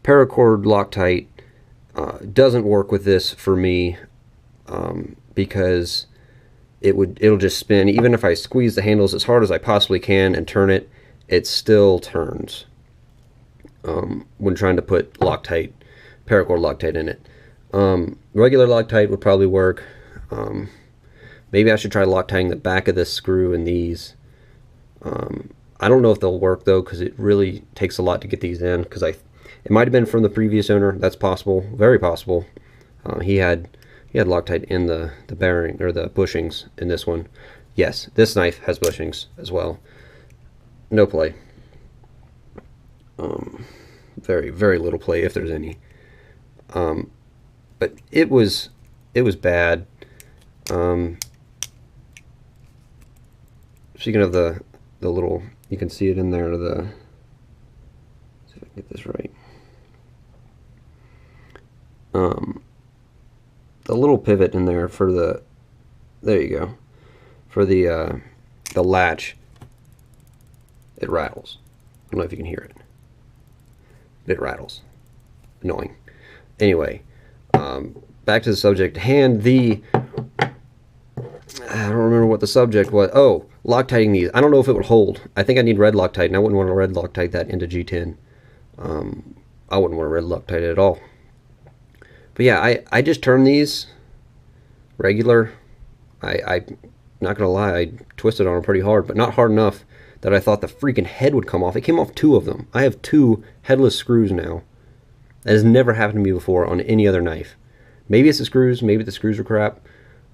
Paracord Loctite doesn't work with this for me because it'll just spin. Even if I squeeze the handles as hard as I possibly can and turn it, it still turns when trying to put Loctite, Paracord Loctite in it. Regular Loctite would probably work. Maybe I should try Loctiting the back of this screw and these. I don't know if they'll work though, because it really takes a lot to get these in. Because it might have been from the previous owner. That's possible, very possible. He had Loctite in the bearing or the bushings in this one. Yes, this knife has bushings as well. No play. Very, very little play if there's any. But it was bad. Speaking of the little, you can see it in there. Let's see if I can get this right. The little pivot in there for the, there you go, for the latch, it rattles. I don't know if you can hear it. It rattles. Annoying. Anyway, back to the subject at hand. I don't remember what the subject was. Oh, Loctiting these. I don't know if it would hold. I think I need red Loctite, and I wouldn't want to red Loctite that into G10. I wouldn't want to red Loctite it at all. But yeah, I just turned these regular. I'm not gonna lie, I twisted on them pretty hard, but not hard enough that I thought the freaking head would come off. It came off 2 of them. I have 2 headless screws now. That has never happened to me before on any other knife. Maybe it's the screws, maybe the screws are crap,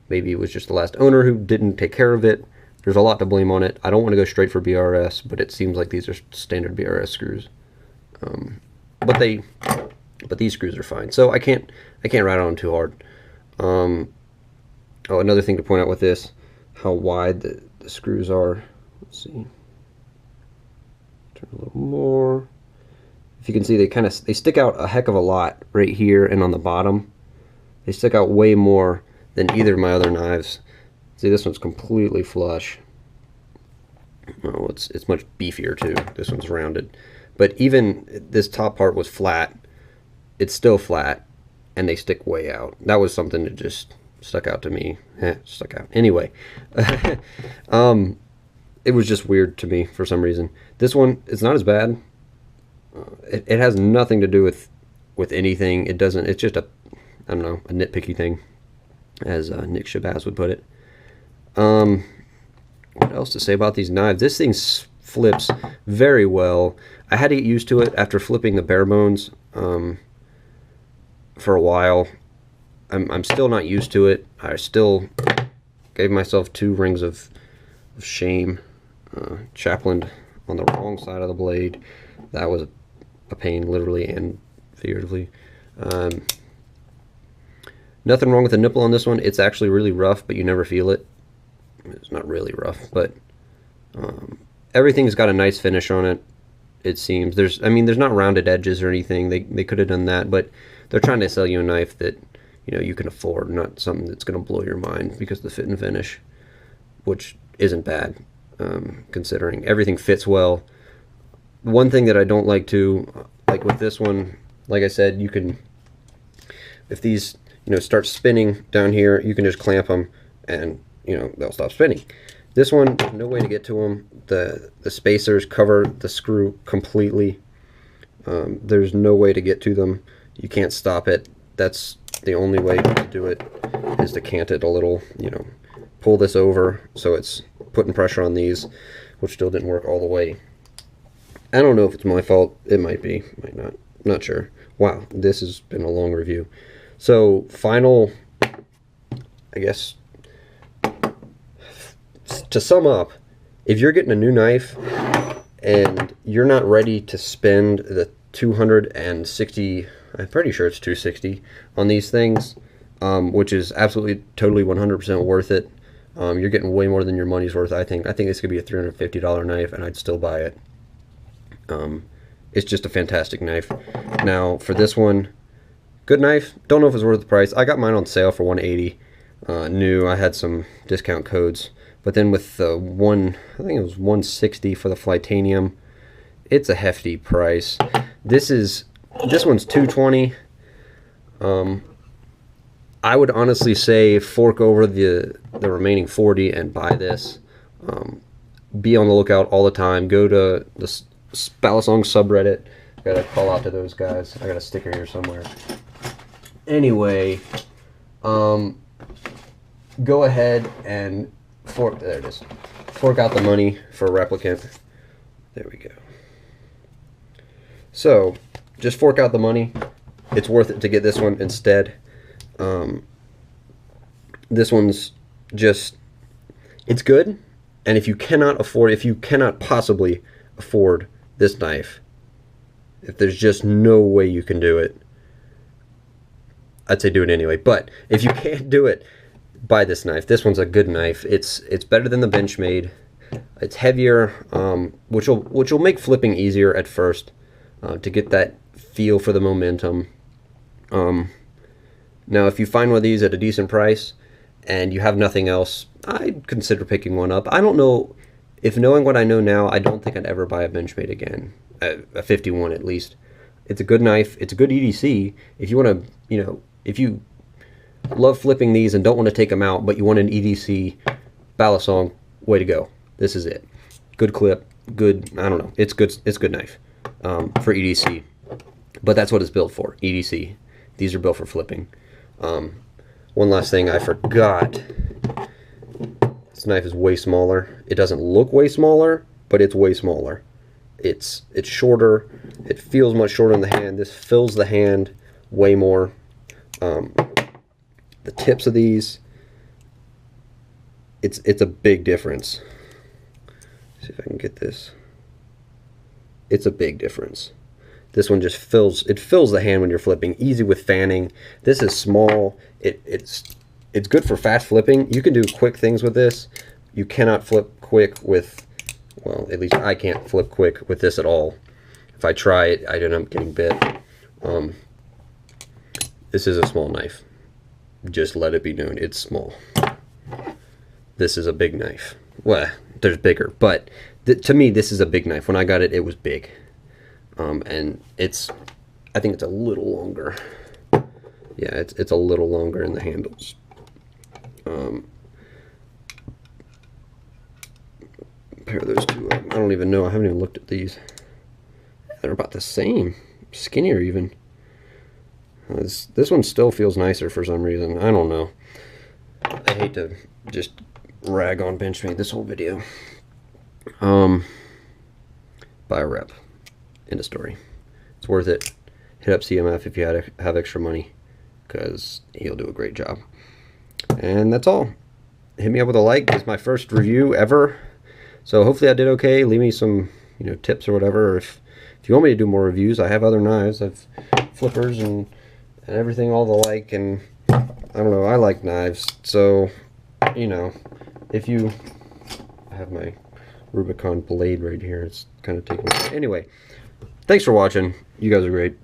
maybe it was just the last owner who didn't take care of it. There's a lot to blame on it. I don't want to go straight for BRS, but it seems like these are standard BRS screws. But these screws are fine, so I can't rattle them too hard. Oh, another thing to point out with this, how wide the screws are. Let's see. Turn a little more. If you can see, they stick out a heck of a lot right here and on the bottom. They stick out way more than either of my other knives. See, this one's completely flush. Oh, it's much beefier too. This one's rounded. But even this top part was flat. It's still flat, and they stick way out. That was something that just stuck out to me. Stuck out. Anyway, it was just weird to me for some reason. This one, it's not as bad. It has nothing to do with anything. It doesn't. It's just I don't know, a nitpicky thing, as Nick Shabazz would put it. What else to say about these knives? This thing flips very well. I had to get used to it after flipping the Barebones for a while. I'm still not used to it. I still gave myself 2 rings of shame. Chaplined on the wrong side of the blade. That was a pain, literally and figuratively. Nothing wrong with the nipple on this one. It's actually really rough, but you never feel it. It's not really rough, but everything's got a nice finish on it. It seems there's not rounded edges or anything. They could have done that, but they're trying to sell you a knife that you can afford, not something that's going to blow your mind because of the fit and finish, which isn't bad considering everything fits well. One thing that I don't like to, like with this one, like I said, you can, if these start spinning down here, you can just clamp them and they'll stop spinning. This one, no way to get to them. The spacers cover the screw completely. There's no way to get to them. You can't stop it. That's the only way to do it, is to cant it a little, pull this over so it's putting pressure on these, which still didn't work all the way. I don't know if it's my fault. It might be, might not. Not sure. Wow, this has been a long review. So, final, I guess, to sum up, if you're getting a new knife and you're not ready to spend the $260, I'm pretty sure it's $260 on these things, which is absolutely, totally 100% worth it. You're getting way more than your money's worth. I think this could be a $350 knife, and I'd still buy it. It's just a fantastic knife. Now, for this one, good knife. Don't know if it's worth the price. I got mine on sale for $180. New. I had some discount codes. But then with the I think it was $160 for the Flytanium. It's a hefty price. This is This one's $220. I would honestly say fork over the remaining 40 and buy this. Be on the lookout all the time. Go to the Spalisong subreddit. Gotta call out to those guys. I got a sticker here somewhere. Anyway, go ahead and fork. There it is. Fork out the money for a replicant. There we go. So, just fork out the money. It's worth it to get this one instead. This one's just, it's good. And if you cannot possibly afford this knife, if there's just no way you can do it, I'd say do it anyway. But if you can't do it, buy this knife. This one's a good knife. It's better than the Benchmade. It's heavier, which will make flipping easier at first, to get that feel for the momentum. Now, if you find one of these at a decent price and you have nothing else, I'd consider picking one up. I don't know, if knowing what I know now, I don't think I'd ever buy a Benchmade again, a 51 at least. It's a good knife. It's a good EDC. If you want to, if you love flipping these and don't want to take them out, but you want an EDC, Spalisong, way to go. This is it. Good clip. Good. I don't know. It's good. It's a good knife for EDC. But that's what it's built for. EDC. These are built for flipping. One last thing I forgot. This knife is way smaller. It doesn't look way smaller, but it's way smaller. It's shorter. It feels much shorter in the hand. This fills the hand way more. The tips of these, it's a big difference. See if I can get this. It's a big difference. This one just fills the hand when you're flipping. Easy with fanning. This is small. It's good for fast flipping. You can do quick things with this. You cannot flip quick with, well, at least I can't flip quick with this at all. If I try it, I end up getting bit. This is a small knife. Just let it be known, it's small. This is a big knife. Well, there's bigger, but to me, this is a big knife. When I got it, it was big. And I think it's a little longer. Yeah, it's a little longer in the handles. Pair those two up. I don't even know. I haven't even looked at these. They're about the same. Skinnier even. This one still feels nicer for some reason. I don't know. I hate to just rag on Benchmade this whole video. Buy a rep. End of story. It's worth it. Hit up CMF if you have extra money, because he'll do a great job. And that's all. Hit me up with a like. It's my first review ever, so hopefully I did okay. Leave me some tips or whatever. Or if you want me to do more reviews, I have other knives. I've flippers and everything, all the like. And I don't know, I like knives, so if you have my Rubicon blade right here, it's kind of taking. Anyway, thanks for watching. You guys are great.